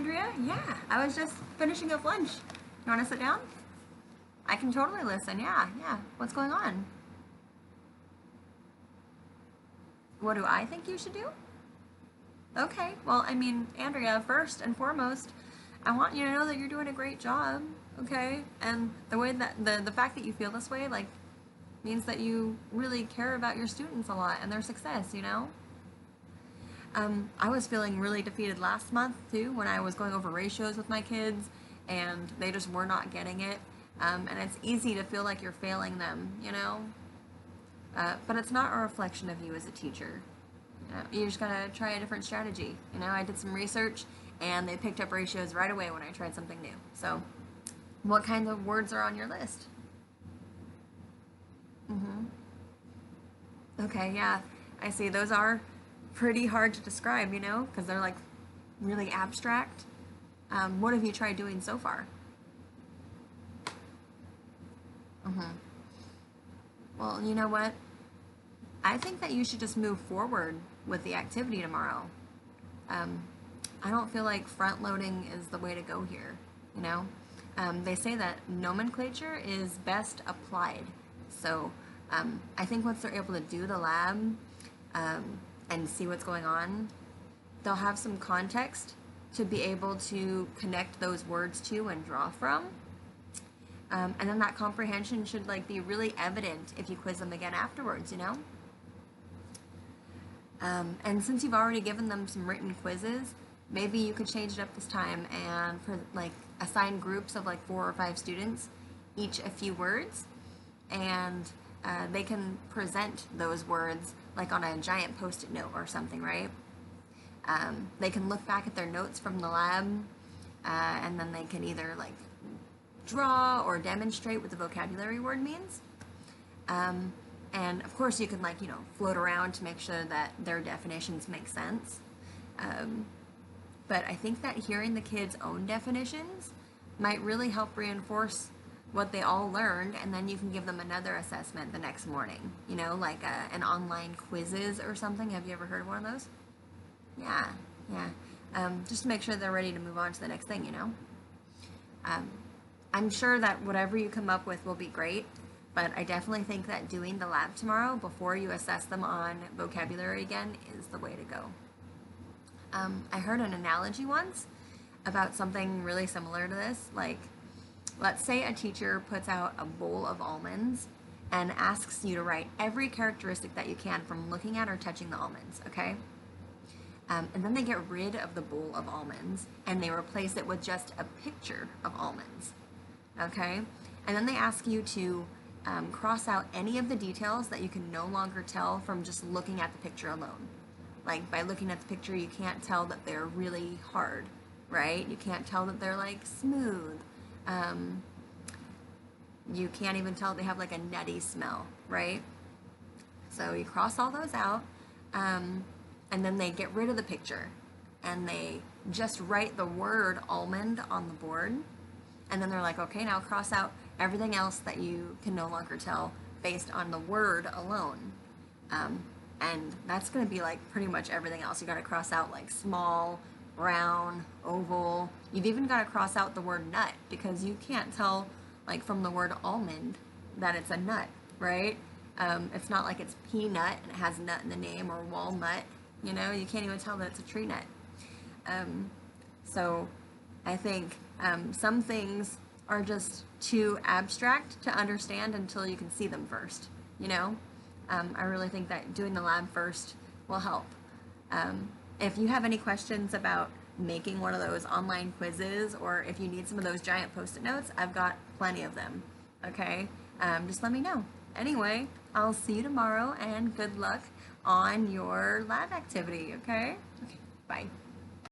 Andrea? Yeah, I was just finishing up lunch. You want to sit down? I can totally listen. Yeah, yeah. What's going on? What do I think you should do? Okay, well, I mean, Andrea, first and foremost, I want you to know that you're doing a great job, okay? And the way that the fact that you feel this way, like, means that you really care about your students a lot and their success, you know? I was feeling really defeated last month too when I was going over ratios with my kids and they just were not getting it. And it's easy to feel like you're failing them, you know? But it's not a reflection of you as a teacher. You just gotta try a different strategy. You know, I did some research and they picked up ratios right away when I tried something new. So, what kind of words are on your list? Mm-hmm. Okay, yeah, I see. Those are pretty hard to describe, you know, because they're like really abstract. What have you tried doing so far? Mm-hmm. Well, you know what? I think that you should just move forward with the activity tomorrow. Um, I don't feel like front loading is the way to go here, you know? They say that nomenclature is best applied. So I think once they're able to do the lab and see what's going on, they'll have some context to be able to connect those words to and draw from. And then that comprehension should like be really evident if you quiz them again afterwards, you know? And since you've already given them some written quizzes, maybe you could change it up this time and like assign groups of like 4 or 5 students, each a few words, and they can present those words like on a giant post-it note or something, right? They can look back at their notes from the lab, and then they can either like draw or demonstrate what the vocabulary word means. And of course you can like, you know, float around to make sure that their definitions make sense. But I think that hearing the kids' own definitions might really help reinforce what they all learned, and then you can give them another assessment the next morning, you know, like an online quizzes or something. Have you ever heard of one of those? Yeah, yeah. Just to make sure they're ready to move on to the next thing, you know. Um, I'm sure that whatever you come up with will be great, but I definitely think that doing the lab tomorrow before you assess them on vocabulary again is the way to go. I heard an analogy once about something really similar to this. Like, let's say a teacher puts out a bowl of almonds and asks you to write every characteristic that you can from looking at or touching the almonds, okay? And then they get rid of the bowl of almonds and they replace it with just a picture of almonds, okay? And then they ask you to cross out any of the details that you can no longer tell from just looking at the picture alone. Like, by looking at the picture, you can't tell that they're really hard, right? You can't tell that they're like smooth. You can't even tell they have like a nutty smell, right? So you cross all those out, and then they get rid of the picture and they just write the word almond on the board. And then they're like, okay, now cross out everything else that you can no longer tell based on the word alone. And that's going to be like pretty much everything else. You got to cross out like small, round, oval. You've even got to cross out the word nut because you can't tell like from the word almond that it's a nut, right? It's not like it's peanut and it has nut in the name, or walnut. You know, you can't even tell that it's a tree nut. So I think some things are just too abstract to understand until you can see them first, you know? I really think that doing the lab first will help. If you have any questions about making one of those online quizzes, or if you need some of those giant post-it notes, I've got plenty of them, okay? Just let me know. Anyway, I'll see you tomorrow, and good luck on your lab activity, okay? Okay, bye.